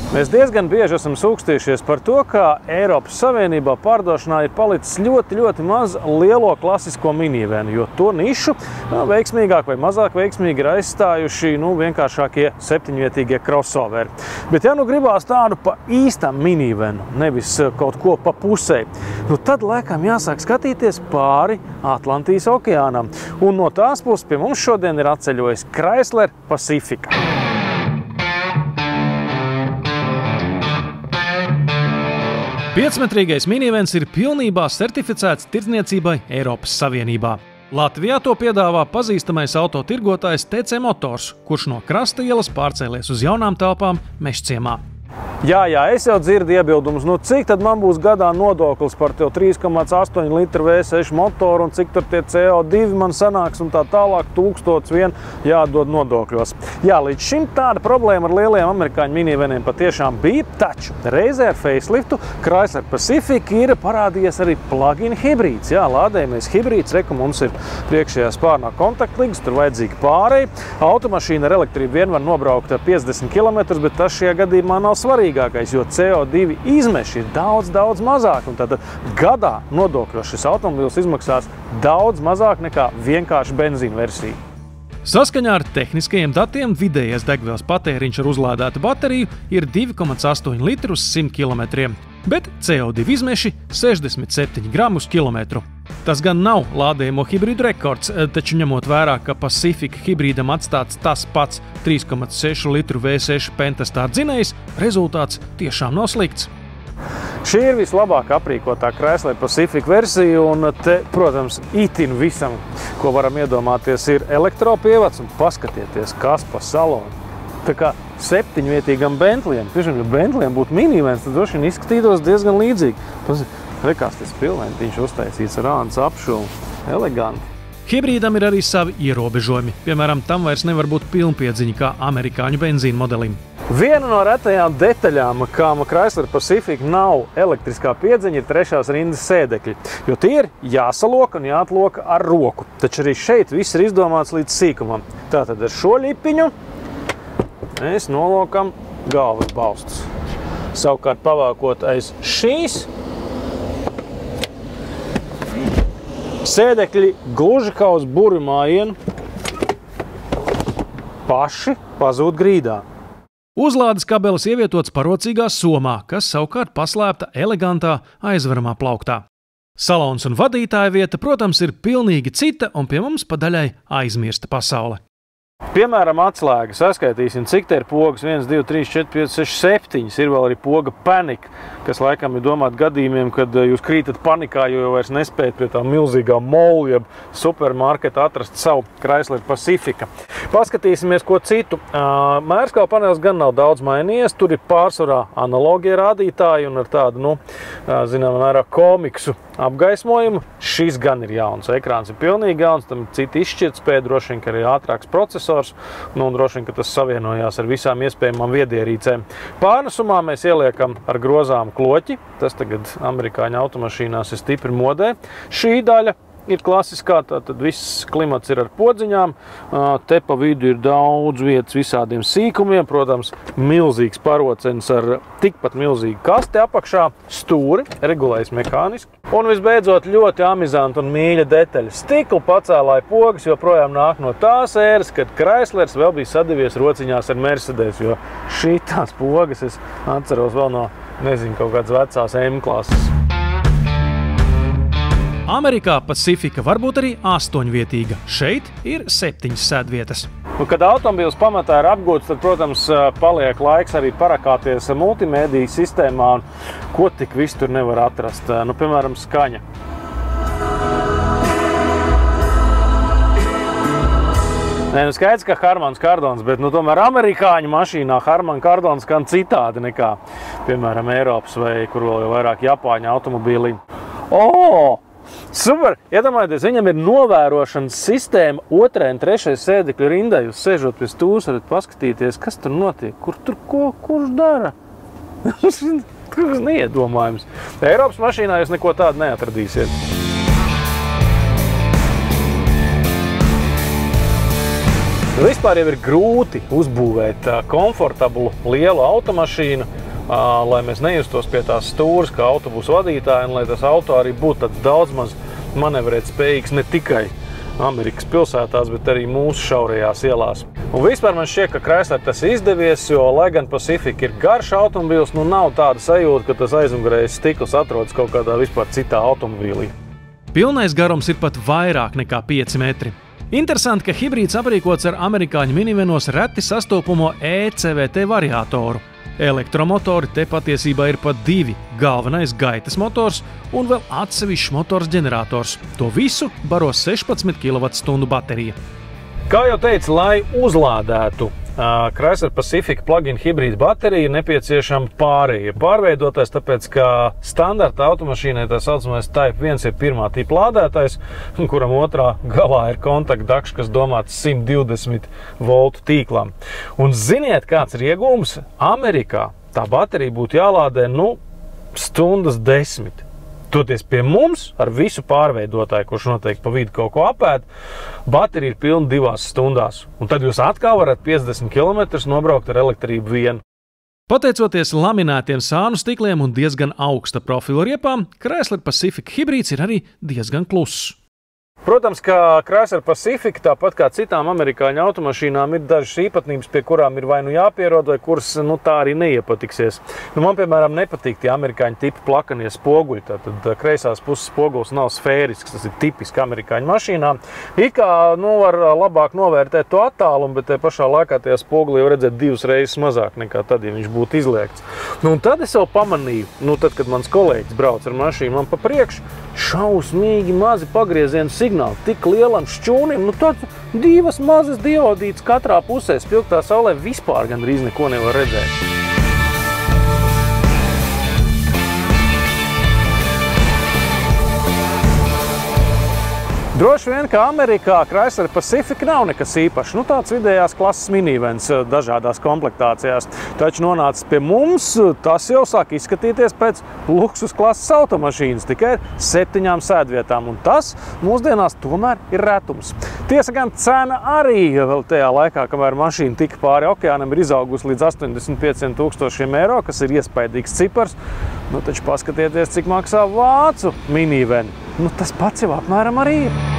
Mēs diezgan bieži esam sūkstījušies par to, ka Eiropas Savienībā pārdošanā ir palicis ļoti maz lielo klasisko minivenu, jo to nišu veiksmīgāk vai mazāk veiksmīgi ir aizstājuši vienkāršākie septiņvietīgie crossoveri. Bet ja gribās tādu pa īstam minivenu, nevis kaut ko pa pusē, tad laikam jāsāk skatīties pāri Atlantijas okeānam. Un no tās puses pie mums šodien ir atceļojis Chrysler Pacifica. 5-metrīgais minivens ir pilnībā certificēts tirdzniecībai Eiropas Savienībā. Latvijā to piedāvā pazīstamais autotirgotājs TC Motors, kurš no Krasta ielas pārcēlies uz jaunām telpām Mežciemā. Jā, es jau dzirdu iebildumus, cik tad man būs gadā nodoklis par tev 3,8 litru V6 motoru un cik tur tie CO2 man sanāks un tā tālāk 1001 jādod nodokļos. Jā, līdz šim tāda problēma ar lieliem amerikāņu miniveniem patiešām bija, taču reizē ar faceliftu Chrysler Pacifica ir parādījies arī plug-in hibrīds. Jā, lādējamies hibrīds, reku mums ir priekšējā spārnā kontaktlīgas, tur vajadzīgi pārēji. Automašīna ar elektrību vien var nobraukt 50 km, bet tas šajā gadījumā nav svarīgākais, jo CO2 izmeši ir daudz mazāk, un tad gadā nodokļos šis automobils izmaksās daudz mazāk nekā vienkārši benzīna versija. Saskaņā ar tehniskajiem datiem vidējais degvielas patēriņš ar uzlādētu bateriju ir 2,8 litru uz 100 km, bet CO2 izmeši 67 gramu uz kilometru. Tas gan nav lādējamo hibrīdu rekords, taču ņemot vērā, ka Pacifica hibrīdam atstāts tas pats 3,6 litru V6 pentastāra dzinējs, rezultāts tiešām nav slikts. Šī ir vislabāk aprīkotā Chrysler Pacifica versija, un te, protams, itin visam, ko varam iedomāties, ir elektropievads, un paskatieties, kas pa salonu. Tā kā septiņvietīgam Bentleyam, ja Bentleyam būtu minivens, tad droši vien izskatītos diezgan līdzīgi. Rekās tas pilventiņš uztaisīts ar ādas apšu, eleganti. Hibrīdam ir arī savi ierobežojumi. Piemēram, tam vairs nevar būt pilnpiedziņa kā amerikāņu benzīna modelim. Viena no retajām detaļām, kām Chrysler Pacifica nav elektriskā piedziņa, ir trešās rindas sēdekļi, jo tie ir jāsaloka un jāatloka ar roku. Taču arī šeit viss ir izdomāts līdz sīkumam. Tātad ar šo ļipiņu mēs nolokam galvas balstus. Savukārt pavākot aiz šīs, sēdekļi gluži kā uz burvju mājienu paši pazūd grīdā. Uzlādes kabeles ievietots parocīgā somā, kas savukārt paslēpta elegantā aizveramā plauktā. Salons un vadītāja vieta, protams, ir pilnīgi cita un pie mums pa daļai aizmirsta pasaule. Piemēram, atslēga. Saskaitīsim, cik te ir pogas. 1, 2, 3, 4, 5, 6, 7. Ir vēl arī poga Panic, kas laikam ir domāta gadījumiem, kad jūs krītat panikā, jo jau vairs nespējat pie tā milzīgā molu, jeb supermarketa atrast savu Chrysler Pacifica. Paskatīsimies, ko citu. Mērskālu panelis gan nav daudz mainījies. Tur ir pārsvarā analogie rādītāji un ar tādu, zināmā mērā, komiksu apgaismojumu. Šis gan ir jauns. Ekrāns ir pilnīgi jauns, tam ir cita izšķirtspēja, droši vien, ka arī ātrāks procesors, un droši vien, ka tas savienojās ar visām iespējamām viedierīcēm. Pārnesumā mēs ieliekam ar grozām kloķi. Tas tagad amerikāņu automašīnās ir stipri modē. Šī daļa ir klasiskā, tātad viss klimats ir ar podziņām. Te pa vidu ir daudz vietas visādiem sīkumiem. Protams, milzīgs parocens ar tikpat milzīgu kasti apakšā, stūri, regulējas mehāniski. Un visbeidzot, ļoti amizanta un mīļa detaļa. Stikla pacēlāja pogas joprojām nāk no tās ēras, kad Chryslers vēl bija sadivies rociņās ar Mercedes, jo šitās pogas es atceros vēl no, kaut kādas vecās M-klases. Amerikā Pacifica var būt arī 8-vietīga. Šeit ir 7 sēdvietas. Kad automobils pamatā ir apgūts, tad, protams, paliek laiks arī parakāties multimēdiju sistēmā, un ko tik viss tur nevar atrast. Piemēram, skaņa. Skaidrs, ka Harmans Kardons, bet tomēr amerikāņu mašīnā Harman Kardons skan citādi nekā, piemēram, Eiropas vai kur vēl jau vairāk Japāņu automobīlī. Super! Iedomājieties, viņam ir novērošanas sistēma 2. un 3. sēdekļu rindai. Jūs sēžot pie stūras, varat paskatīties, kas tur notiek, kurš dara. Tas ir neiedomājums. Eiropas mašīnā jūs neko tādu neatradīsiet. Vispār jau ir grūti uzbūvēt komfortablu lielu automašīnu lai mēs nejustos pie tās stūras kā autobusu vadītāji, un lai tas auto arī būtu tāds daudz maz manevrēt spējīgs ne tikai Amerikas pilsētās, bet arī mūsu šaurajās ielās. Un vispār man šķiet, ka Chrysler tas izdevies, jo, lai gan Pacifica ir garš automobīls, nav tāda sajūta, ka tas aizmugurējais stikls atrodas kaut kādā vispār citā automobīlī. Pilnais garums ir pat vairāk nekā 5 metri. Interesanti, ka hibrīds aprīkots ar amerikāņu minivenos reti sastopamo ECVT variātoru. Elektromotori te patiesībā ir pat 2 – galvenais gaitas motors un vēl atsevišķs motors ģenerators. To visu baro 16 kWh baterija. Kā jau teicu, lai uzlādētu Chrysler Pacifica plug-in hibrīda baterija, ir nepieciešama pārējie pārveidotais, tāpēc, ka standarta automašīnai tā saucamais Type 1 ir pirmā tipa lādētājs, kuram otrā galā ir kontaktdakš, kas domāts 120 voltu tīklam. Un ziniet, kāds ir iegūms? Amerikā tā baterija būtu jālādē, stundas 10. Toties pie mums, ar visu pārveidotāju, kurš noteikti pa vidu kaut ko apēd, baterija ir pilna 2 stundās. Un tad jūs atkal varat 50 km nobraukt ar elektrību vienu. Pateicoties laminētiem sānu stikliem un diezgan augsta profila riepām, Chrysler Pacifica hibrīds ir arī diezgan kluss. Protams, ka Chrysler Pacifica, tāpat kā citām amerikāņu automašīnām, ir dažas īpatnības, pie kurām ir vai jāpierod, vai kuras tā arī neiepatiksies. Man, piemēram, nepatīk tie amerikāņu tipi plakanie spoguļi. Tātad kreisās puses spogulis nav sfērisks, tas ir tipiski amerikāņu mašīnām. It kā var labāk novērtēt to attālumu, bet te pašā laikā tajā spogulī var redzēt 2 reizes mazāk nekā tad, ja viņš būtu izliekts. Un tad es jau pamanīju, tad, kad mans kolēģis brauc ar mašīnu, man pa priekšu šausmīgi mazi pagriezienu signāli, tik lielam šķūnim, tad 2 mazas diodītes katrā pusē, spilgtā saulē vispār gandrīz neko nevar redzēt. Droši vien, ka Amerikā Chrysler Pacifica nav nekas īpašs. Tāds vidējās klases minivens dažādās komplektācijās. Taču nonācis pie mums, tas jau sāk izskatīties pēc luksus klases automašīnas, tikai 7 sēdvietām. Un tas mūsdienās tomēr ir retums. Tiesa gan cena arī vēl tajā laikā, kamēr mašīna tika pāri okeānam, ir izaugusi līdz 85 000 eiro, kas ir iespaidīgs cipars. Taču paskatieties, cik maksā vācu miniveni. Tas pats jau apmēram arī ir.